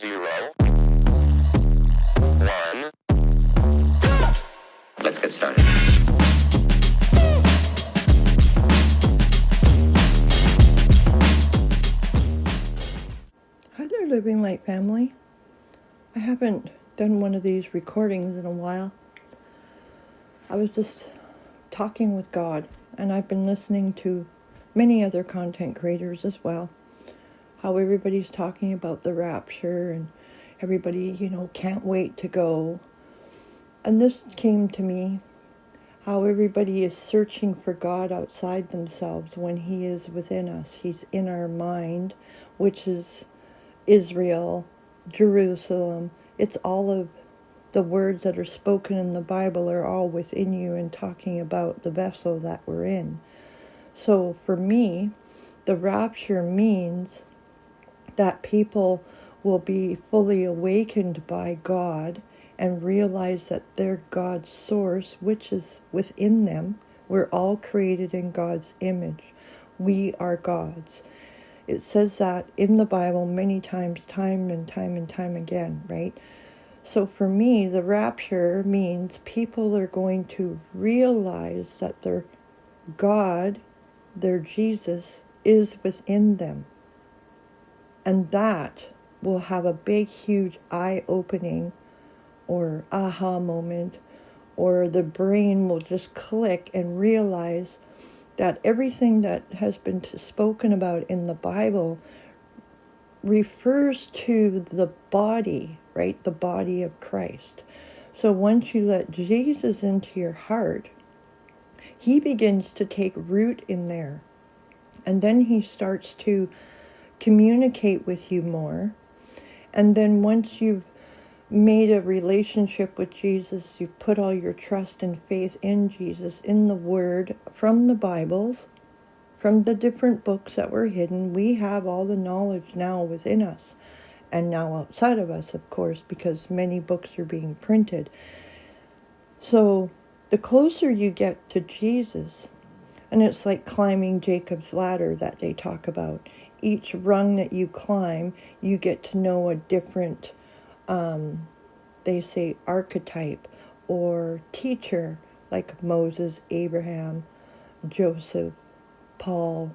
0, 1. Let's get started. Hi there, Living Light family. I haven't done one of these recordings in a while. I was just talking with God, and I've been listening to many other content creators as well. How everybody's talking about the rapture and everybody, can't wait to go. And this came to me, how everybody is searching for God outside themselves when He is within us. He's in our mind, which is Israel, Jerusalem. It's all of the words that are spoken in the Bible are all within you and talking about the vessel that we're in. So for me, the rapture means that people will be fully awakened by God and realize that they're God's source, which is within them. We're all created in God's image. We are God's. It says that in the Bible many times, time and time again, right? So for me, the rapture means people are going to realize that their God, their Jesus, is within them. And that will have a big, huge eye-opening or aha moment, or the brain will just click and realize that everything that has been spoken about in the Bible refers to the body, right? The body of Christ. So once you let Jesus into your heart, He begins to take root in there. And then He starts to communicate with you more. And then once you've made a relationship with Jesus, you put all your trust and faith in Jesus, in the Word, from the Bibles, from the different books that were hidden. We have all the knowledge now within us, and now outside of us, of course, because many books are being printed. So the closer you get to Jesus, and it's like climbing Jacob's ladder that they talk about. Each rung that you climb, you get to know a different, they say, archetype or teacher, like Moses, Abraham, Joseph, Paul,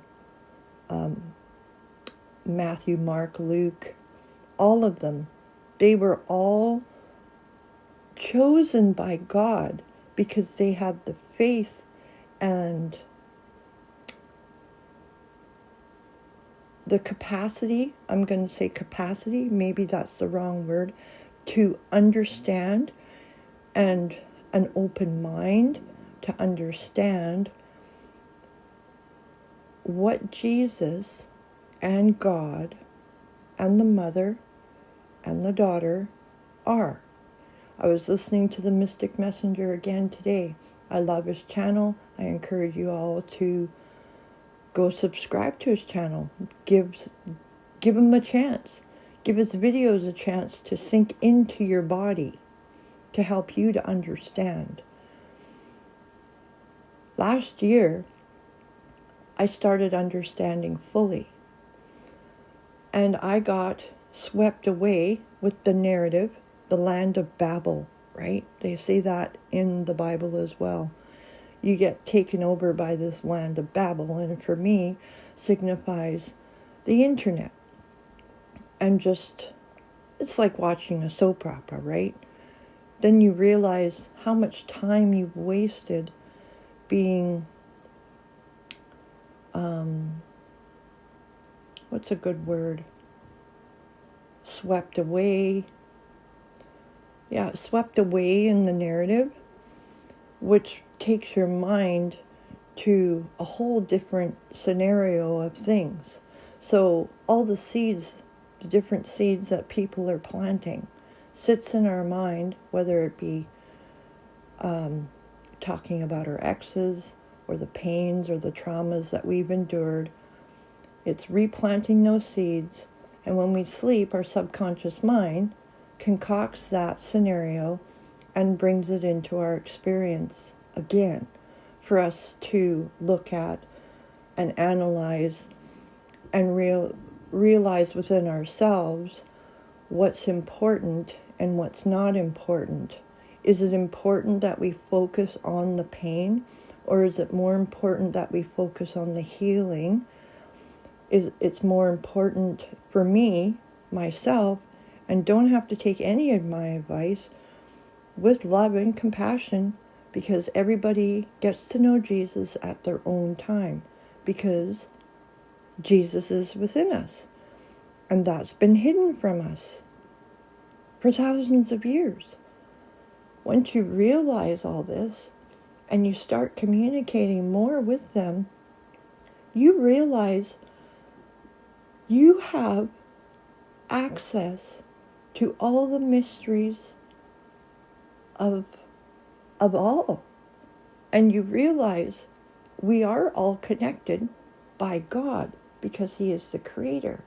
Matthew, Mark, Luke, all of them. They were all chosen by God because they had the faith and the capacity, I'm going to say capacity, maybe that's the wrong word, to understand, and an open mind to understand what Jesus and God and the mother and the daughter are. I was listening to the Mystic Messenger again today. I love his channel. I encourage you all to go subscribe to his channel. Give him a chance. Give his videos a chance to sink into your body to help you to understand. Last year, I started understanding fully. And I got swept away with the narrative, the land of Babel, right? They say that in the Bible as well. You get taken over by this land of Babel, and for me, signifies the internet. And just, it's like watching a soap opera, right? Then you realize how much time you've wasted being, what's a good word? Swept away. Yeah, swept away in the narrative, which takes your mind to a whole different scenario of things. So all the seeds, the different seeds that people are planting, sits in our mind, whether it be talking about our exes or the pains or the traumas that we've endured. It's replanting those seeds, and when we sleep, our subconscious mind concocts that scenario and brings it into our experience again for us to look at and analyze and realize within ourselves what's important and what's not important. Is it important that we focus on the pain, or is it more important that we focus on the healing? It's more important for me, myself, and don't have to take any of my advice, with love and compassion, because everybody gets to know Jesus at their own time, because Jesus is within us, and that's been hidden from us for thousands of years. Once you realize all this and you start communicating more with them, you realize you have access to all the mysteries of all. And you realize we are all connected by God, because He is the creator.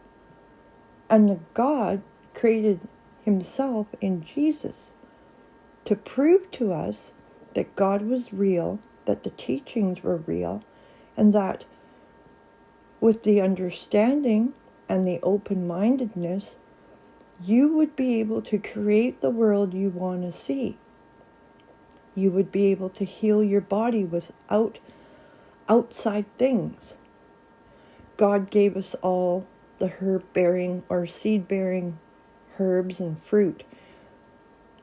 And the God created Himself in Jesus to prove to us that God was real, that the teachings were real, and that with the understanding and the open-mindedness, you would be able to create the world you want to see. You would be able to heal your body without outside things. God gave us all the herb-bearing or seed-bearing herbs and fruit.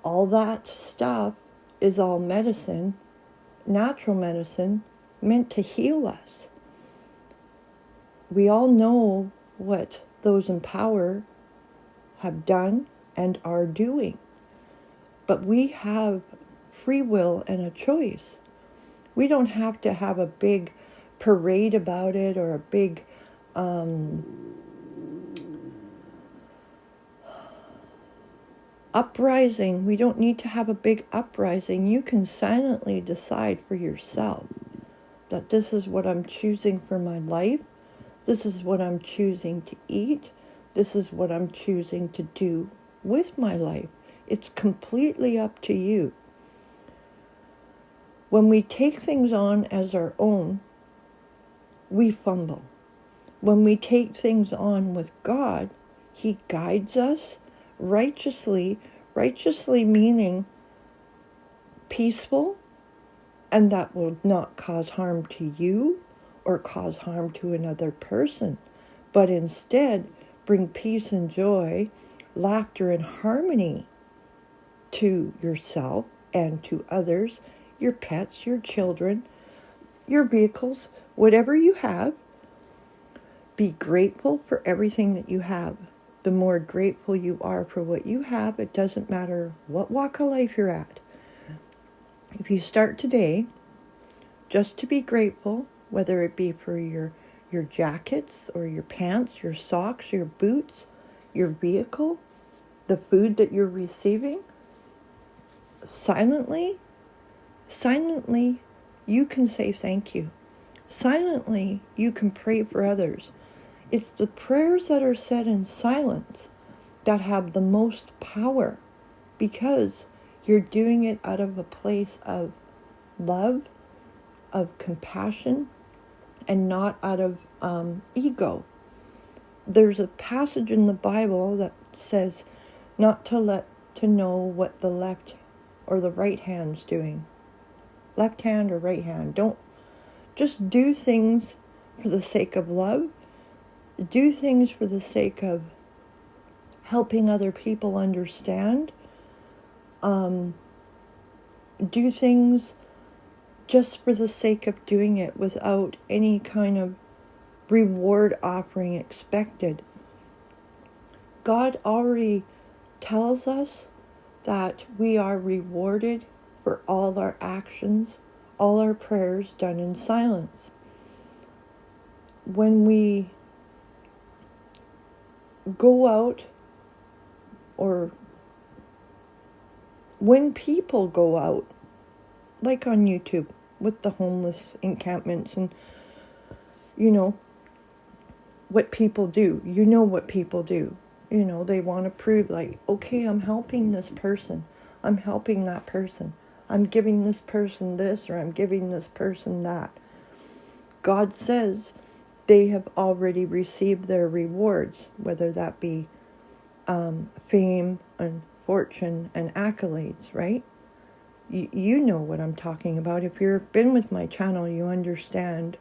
All that stuff is all medicine, natural medicine, meant to heal us. We all know what those in power have done and are doing. But we have free will and a choice. We don't have to have a big parade about it, or a big uprising. We don't need to have a big uprising. You can silently decide for yourself that this is what I'm choosing for my life. This is what I'm choosing to eat. This is what I'm choosing to do with my life. It's completely up to you. When we take things on as our own, we fumble. When we take things on with God, He guides us righteously, righteously meaning peaceful, and that will not cause harm to you or cause harm to another person, but instead bring peace and joy, laughter and harmony to yourself and to others, your pets, your children, your vehicles, whatever you have. Be grateful for everything that you have. The more grateful you are for what you have, it doesn't matter what walk of life you're at. If you start today just to be grateful, whether it be for your jackets or your pants, your socks, your boots, your vehicle, the food that you're receiving, silently, you can say thank you. Silently, you can pray for others. It's the prayers that are said in silence that have the most power, because you're doing it out of a place of love, of compassion, and not out of ego. There's a passage in the Bible that says not to let to know what the left or the right hand's doing. Left hand or right hand. Don't just do things for the sake of love. Do things for the sake of helping other people understand. Do things just for the sake of doing it without any kind of reward offering expected. God already tells us that we are rewarded for all our actions, all our prayers done in silence. When we go out, or when people go out, like on YouTube with the homeless encampments, and what people do, what people do. They want to prove, like, okay, I'm helping this person, I'm helping that person, I'm giving this person this, or I'm giving this person that. God says they have already received their rewards, whether that be fame and fortune and accolades, right? You know what I'm talking about. If you've been with my channel, you understand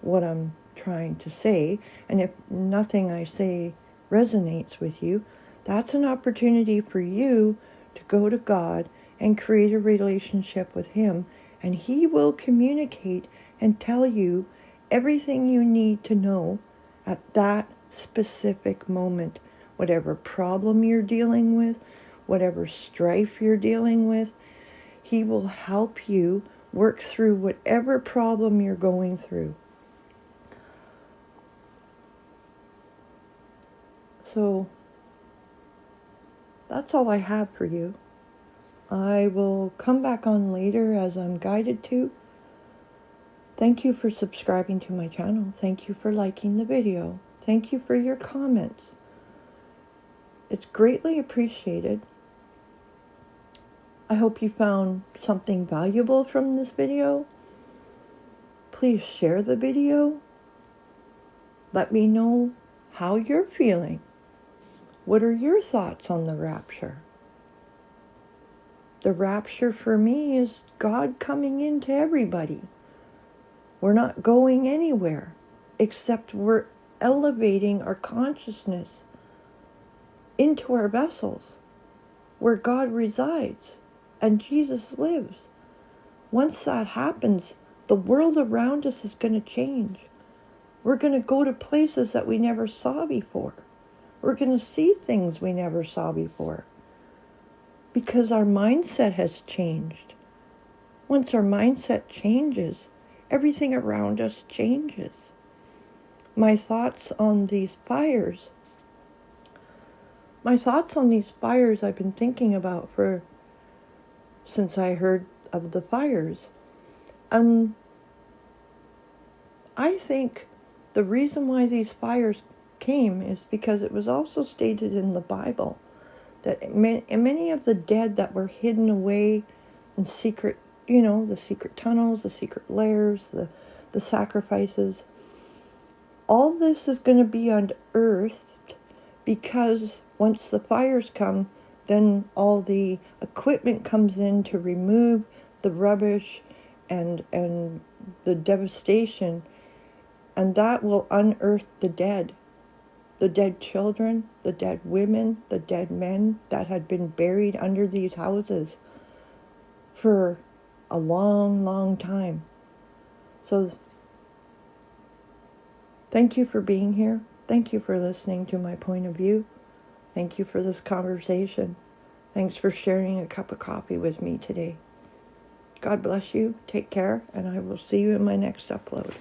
what I'm trying to say. And if nothing I say resonates with you, that's an opportunity for you to go to God and create a relationship with Him. And He will communicate and tell you everything you need to know at that specific moment. Whatever problem you're dealing with, whatever strife you're dealing with, He will help you work through whatever problem you're going through. So that's all I have for you. I will come back on later as I'm guided to. Thank you for subscribing to my channel. Thank you for liking the video. Thank you for your comments. It's greatly appreciated. I hope you found something valuable from this video. Please share the video. Let me know how you're feeling. What are your thoughts on the rapture? The rapture for me is God coming into everybody. We're not going anywhere, except we're elevating our consciousness into our vessels, where God resides and Jesus lives. Once that happens, the world around us is going to change. We're going to go to places that we never saw before. We're going to see things we never saw before. Because our mindset has changed. Once our mindset changes, everything around us changes. My thoughts on these fires I've been thinking about since I heard of the fires. I think the reason why these fires came is because it was also stated in the Bible that many of the dead that were hidden away in secret, the secret tunnels, the secret lairs, the sacrifices, all this is going to be unearthed, because once the fires come, then all the equipment comes in to remove the rubbish and the devastation, and that will unearth the dead children, the dead women, the dead men that had been buried under these houses for a long, long time. So thank you for being here. Thank you for listening to my point of view. Thank you for this conversation. Thanks for sharing a cup of coffee with me today. God bless you. Take care, and I will see you in my next upload.